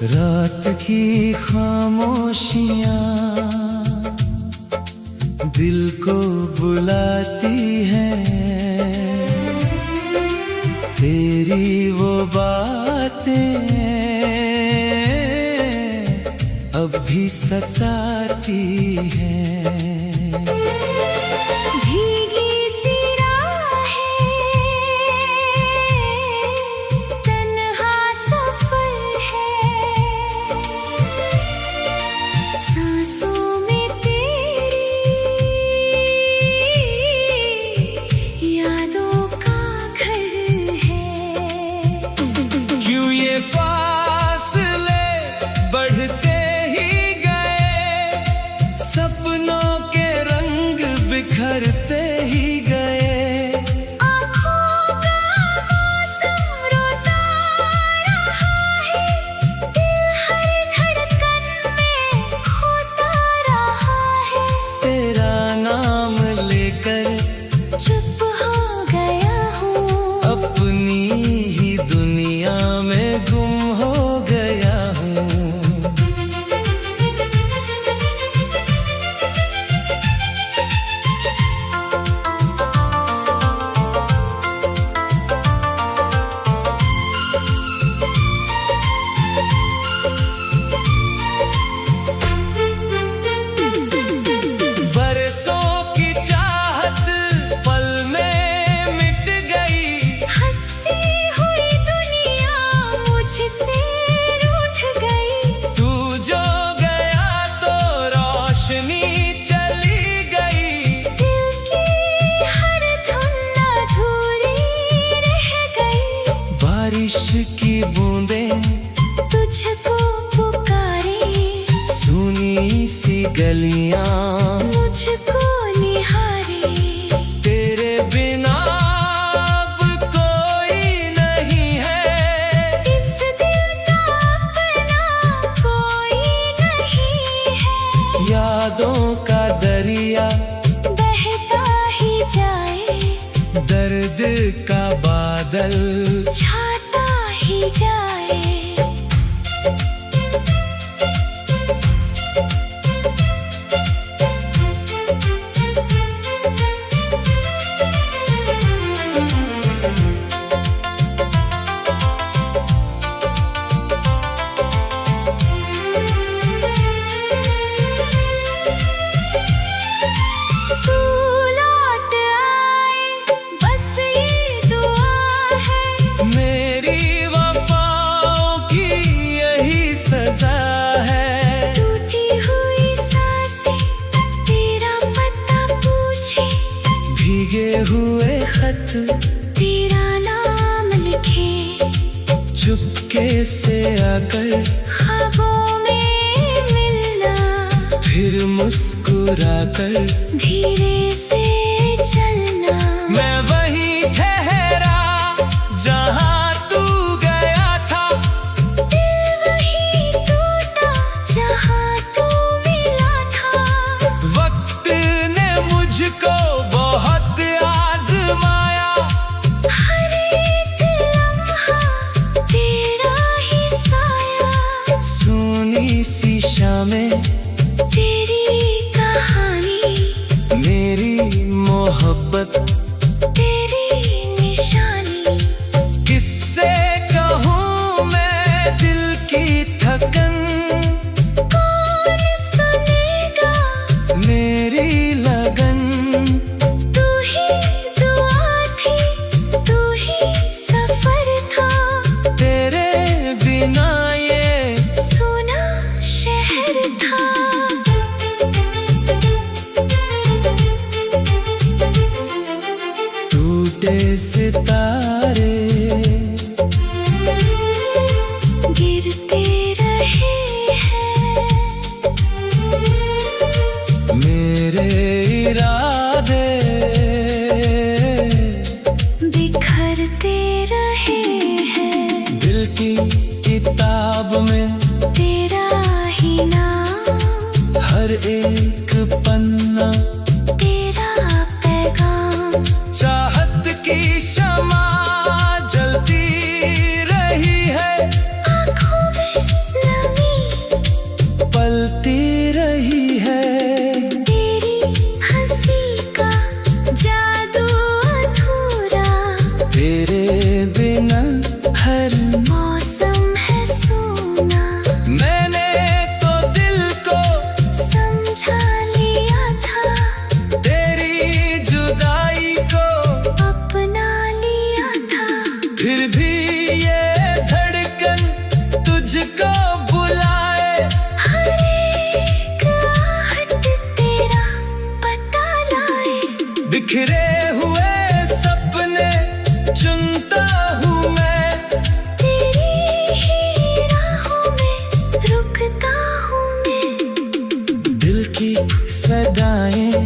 रात की खामोशियाँ दिल को बुलाती हैं, तेरी वो बातें अब भी सताती हैं। फासले बढ़ते ही गए, सपनों के रंग बिखरते ही गए। आँखों का मौसम रोता रहा है, दिल हर धड़कन में खोता रहा है। तेरा नाम लेकर चुप हो गया हूँ, अपनी ही दुनिया में गुम हो गया हूँ। बरसों की चाहत पल में मिट गई, हंसती हुई दुनिया मुझसे रूठ गई। तू जो गया तो रोशनी चली गई। दिल की हर धुन अधूरी रह गई। बारिश की बूंदें तुझको पुकारे, सूनी सी गलियां मुझको निहारे। तेरे बिना अब कोई नहीं है, इस दिल का अपना कोई नहीं है। यादों का दरिया बहता ही जाए, दर्द का बादल छाता ही जाए। तू लौट आए, बस ये दुआ है। मेरी वफाओं की यही सजा है। टूटी हुई सांसें तेरा पता पूछे, भीगे हुए खत तेरा नाम लिखे। चुपके से आकर ख्वाबों में मिलना, फिर मुस्कुराकर धीरे से चलना। मैं वहीं ठहरा जहां तू गया था, दिल वहीं टूटा जहां तू मिला था। वक्त ने मुझको बहुत आजमाया, हर एक लम्हा तेरा ही साया। सूनी सी शामें तेरी कहानी, मेरी मोहब्बत तेरी निशानी। किससे कहूँ मैं दिल की थकन, कौन सुनेगा मेरी लगन। तू ही दुआ थी, तू ही सफर था। तेरे बिना ये सुना शहर था। टूटे सितारे गिरते रहे हैं, मेरे इरादे बिखरते रहे हैं। दिल की किताब में तेरा ही नाम, हर एक पन्ना तेरा पैगाम। चाहत की शमा जलती रही है, आँखों में फिर भी ये धड़कन तुझको बुलाए। हर एक आहट तेरा पता लाए। बिखरे हुए सपने चुनता हूँ मैं, तेरी ही राहों में रुकता हूँ मैं। दिल की सदाएं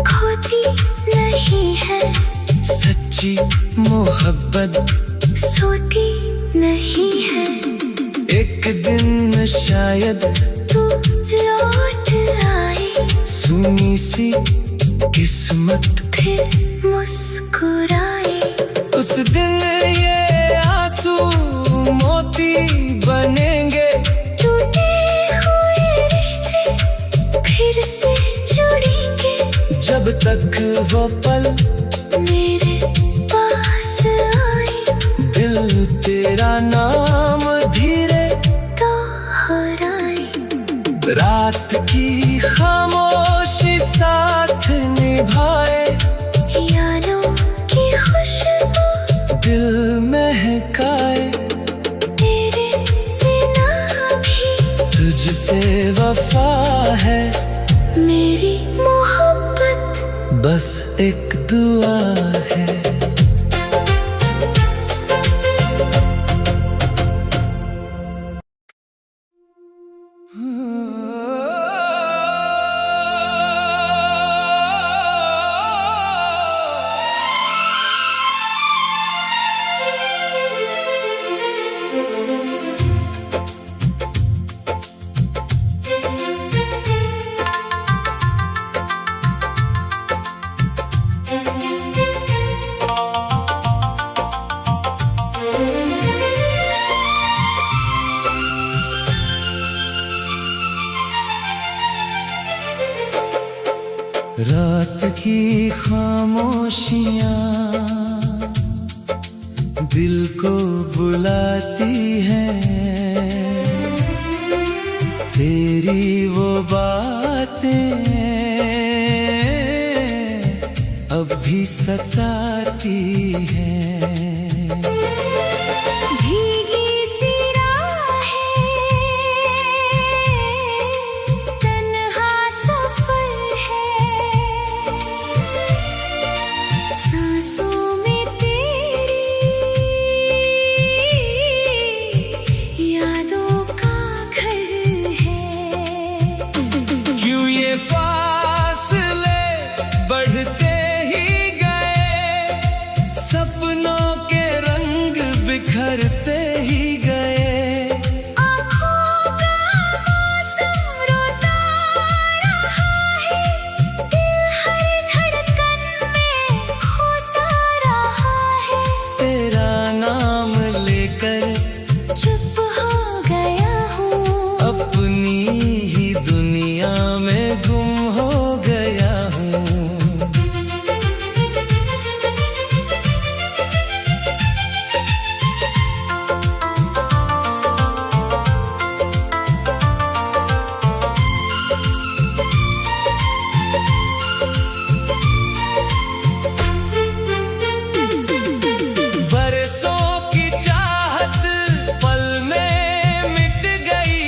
खोती नहीं है, सच्ची मोहब्बत सोती नहीं है। एक दिन शायद तू लौट आए, सुनी सी किस्मत फिर मुस्कुराए। उस दिन ये आंसू मोती बनेंगे। टूटे हुए रिश्ते फिर से जुड़ेंगे। जब तक वो पल मेरे पास आए, दिल तेरा नाम धीरे दोहराए। रात की खामोशी साथ निभाए। यादों की खुशबू दिल महकाए। तेरे बिना भी तुझसे वफा है, मेरी मोहब्बत बस एक दुआ है। रात की खामोशियाँ दिल को बुलाती हैं। तेरी वो बातें अब भी सताती हैं। भीगी सी राहें, तन्हा सफर है। सांसों में तेरी यादों का घर है। क्यों ये फासले बढ़ते ही गए, सपनों के रंग बिखरते ही गए। आँखों का मौसम रोता रहा है, दिल हर धड़कन में खोता रहा है। तेरा नाम लेकर चुप हो गया हूँ, अपनी ही दुनिया में गुम हो गया हूँ। बरसों की चाहत पल में मिट गई।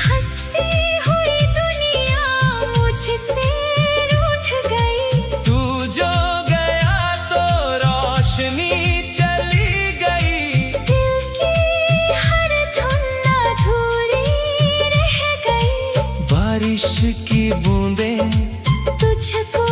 हंसती हुई दुनिया मुझसे रूठ गई। तू जो गया तो रोशनी चली गई। दिल की हर धुन अधूरी रह गई। बारिश की बूंदें तुझको